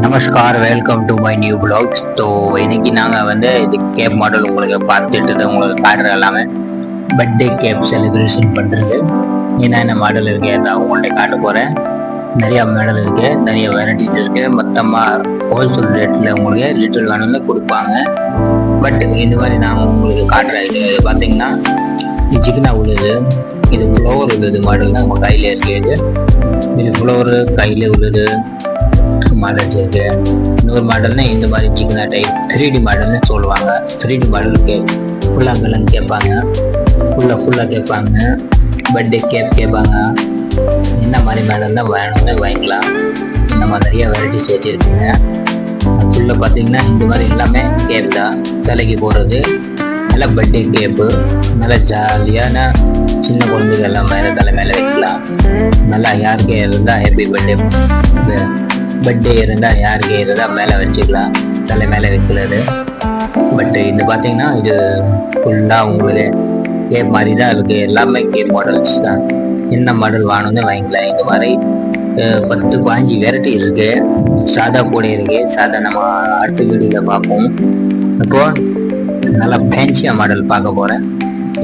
Namaskar, welcome to my new blogs. So இன்னைக்கு நாங்கள் வந்து இது கேப் மாடல் உங்களுக்கு பார்த்துட்டு உங்களுக்கு காட்டுற எல்லாமே பர்த்டே கேப் செலிப்ரேஷன் பண்ணுறது என்னென்ன மாடல் இருக்குது அதை உங்கள்கிட்ட காட்ட போகிறேன். நிறையா மாடல் இருக்குது, நிறைய வெரைட்டிஸ் இருக்குது. மொத்தமாக ஹோல்சேல் ரேட்டில் உங்களுக்கு லிட்டில் வேணும்னு கொடுப்பாங்க. பட் இந்த மாதிரி நான் உங்களுக்கு காட்டுறேன். இது பார்த்தீங்கன்னா சிக்கனா உள்ளது, இது ஃப்ளோர் உள்ளது மாடல் தான் உங்கள் கையில் இருக்குது. இது ஃப்ளோரு கையில் உள்ளது மாடல்ஸ் இருக்கு. இன்னொரு மாடல்னா இந்த மாதிரி சிக்கனா டைப் 3D மாடல்னு சொல்லுவாங்க. 3D மாடலுக்கு ஃபுல்லாங்கெல்லாம் கேட்பாங்க, ஃபுல்லாக கேட்பாங்க. பர்த்டே கேப் கேட்பாங்க. என்ன மாதிரி மாடல் தான் வேணும்னு வாங்கிக்கலாம். இந்த மாதிரி நிறைய வெரைட்டிஸ் வச்சுருக்குங்க. ஃபுல்லாக பார்த்தீங்கன்னா இந்த மாதிரி எல்லாமே கேப் தான். தலைக்கு போடுறது நல்லா பர்த்டே கேப்பு, நல்லா ஜாலியான சின்ன குழந்தைங்க எல்லாம் தலை மேலே வைக்கலாம். நல்லா யாருக்கு இருந்தால் ஹாப்பி பர்த்டே இருந்தால் யாருக்கு இருந்தால் மேலே வச்சுக்கலாம், தலை மேலே வைக்கிறது. பட்டு இது பார்த்தீங்கன்னா இது ஃபுல்லாக உங்களுக்கு கேப் மாதிரி தான் இருக்குது. எல்லாமே கேப் மாடல்ஸ் தான். என்ன மாடல் வேணும்னு வாங்கிக்கலாம். இந்த மாதிரி 10-15 வெரைட்டி இருக்குது. சாதா கூட இருக்குது. சாதா நம்ம அடுத்த வீடியோவில் பார்ப்போம். இப்போது நல்லா ஃபேன்சியாக மாடல் பார்க்க போகிறேன்.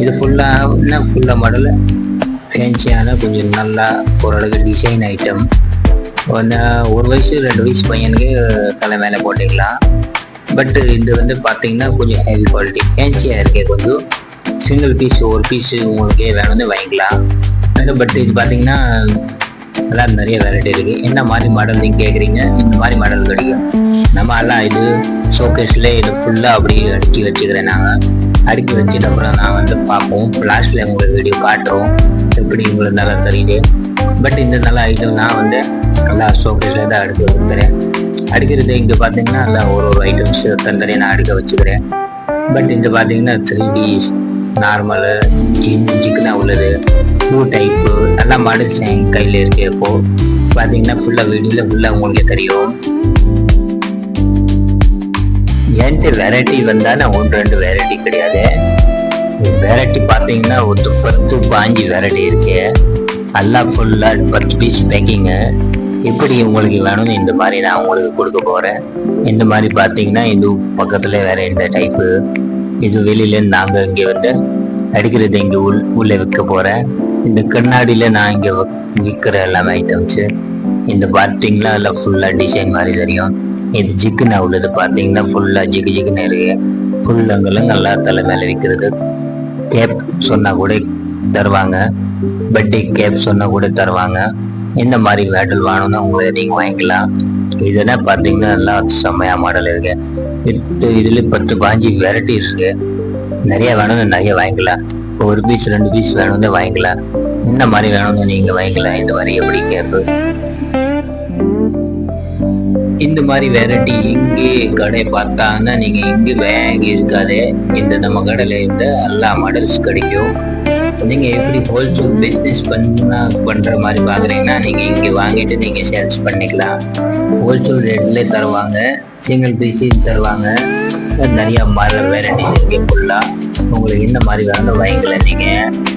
இது ஃபுல்லாக மாடல் ஃபேன்சியான கொஞ்சம் நல்லா ஓரளவுக்கு டிசைன் ஐட்டம். ஒரு வயசு 2 வயசு பையனுக்கு தலை மேலே போட்டுக்கலாம். பட்டு இது வந்து பார்த்தீங்கன்னா கொஞ்சம் ஹெவி குவாலிட்டி ஃபேன்சியாக இருக்கே. கொஞ்சம் சிங்கிள் பீஸ் ஒரு பீஸு உங்களுக்கு வேணும்னு வாங்கிக்கலாம். பட் இது பார்த்தீங்கன்னா எல்லாம் நிறைய வெரைட்டி இருக்குது. என்ன மாதிரி மாடல் நீங்கள் கேட்குறீங்க, இந்த மாதிரி மாடல் கிடைக்கும். நம்ம எல்லாம் இது ஷோகேஸில் இது ஃபுல்லாக அப்படி அடுக்கி வச்சுக்கிறேன். நாங்கள் அடுக்கி வச்சுட்டு அப்புறம் நான் வந்து பார்ப்போம். லாஸ்ட்டில் உங்களுக்கு வீடியோ காட்டுறோம் எப்படி உங்களுக்கு நல்லா தெரியுது. பட் இந்த நல்ல ஐட்டம் நான் வந்து நல்லா ஷோகேஸில் தான் அடுக்க வைக்கிறேன். அடுக்கிறது இங்கே பார்த்தீங்கன்னா நல்லா ஒரு ஐட்டம்ஸ் தனித்தனியாக நான் அடுக்க வச்சுக்கிறேன். பட் இங்கே பார்த்தீங்கன்னா 3D நார்மலு சிக்கனா உள்ளது, 2 டைப்பு நல்லா மாடல்ஸ் என் கையில் இருக்குது. இப்போது பார்த்தீங்கன்னா ஃபுல்லாக வீடியோவில் ஃபுல்லாக உங்களுக்கே தெரியும். என்கிட்ட வெரைட்டி வந்தால் 1-2 வெரைட்டி கிடையாது. வெரைட்டி பார்த்தீங்கன்னா ஒரு 10-15 வெரைட்டி இருக்கு. எல்லாம் ஃபுல்லாக 10 பீஸ் பேக்கிங்கு. எப்படி உங்களுக்கு வேணும்னு இந்த மாதிரி நான் உங்களுக்கு கொடுக்க போகிறேன். இந்த மாதிரி பார்த்தீங்கன்னா இது பக்கத்தில் வேறு எந்த டைப்பு. இது வெளியிலேருந்து நாங்கள் இங்கே வந்து அடிக்கிறது இங்கே உள்ளே வைக்க போகிறேன். இந்த கண்ணாடியில் நான் இங்கே விற்கிற எல்லாமே ஐட்டம்ஸு. இந்த பார்த்தீங்களா எல்லாம் ஃபுல்லாக டிசைன் மாதிரி தெரியும். இது ஜிக்குன்னு உள்ளது பார்த்தீங்கன்னா ஃபுல்லாக ஜிக்குன்னு இருக்குது. ஃபுல்லங்கெல்லாம் நல்லா தலை மேலே விற்கிறது. கேப் சொன்னால் கூட தருவாங்க, பர்த்டே கேப் சொன்னால் கூட தருவாங்க. இந்த மாதிரி மாடல் வேணும்னா உங்களை நீங்கள் வாங்கிக்கலாம். இதெல்லாம் பார்த்தீங்கன்னா நல்லா செம்மையாக மாடல் இருக்கு. இதில் 10-15 வெரைட்டி இருக்கு. நிறைய வேணும்னு நிறைய வாங்கிக்கலாம். இப்போ 1 பீஸ் 2 பீஸ் வேணும்னு வாங்கிக்கலாம். இந்த மாதிரி வேணும்னு நீங்கள் வாங்கிக்கலாம். இந்த மாதிரி எப்படி கேப்பு இந்த மாதிரி வெரைட்டி இங்கே கடை பார்த்தாங்கன்னா நீங்கள் இங்கே வாங்கி இருக்காது. இந்த நம்ம கடையில் இருந்து எல்லா மாடல்ஸ் கிடைக்கும். நீங்கள் எப்படி ஹோல்சேல் பிஸ்னஸ் பண்ணுற மாதிரி பார்க்குறீங்கன்னா நீங்கள் இங்கே வாங்கிட்டு நீங்கள் சேல்ஸ் பண்ணிக்கலாம். ஹோல்சேல் ரேட்லேயே தருவாங்க, சிங்கிள் பீஸையும் தருவாங்க. நிறையா மாடல் வெரைட்டிஸ் இங்கே ஃபுல்லாக உங்களுக்கு இந்த மாதிரி வேணும் வாங்கிக்கலாம். நீங்கள்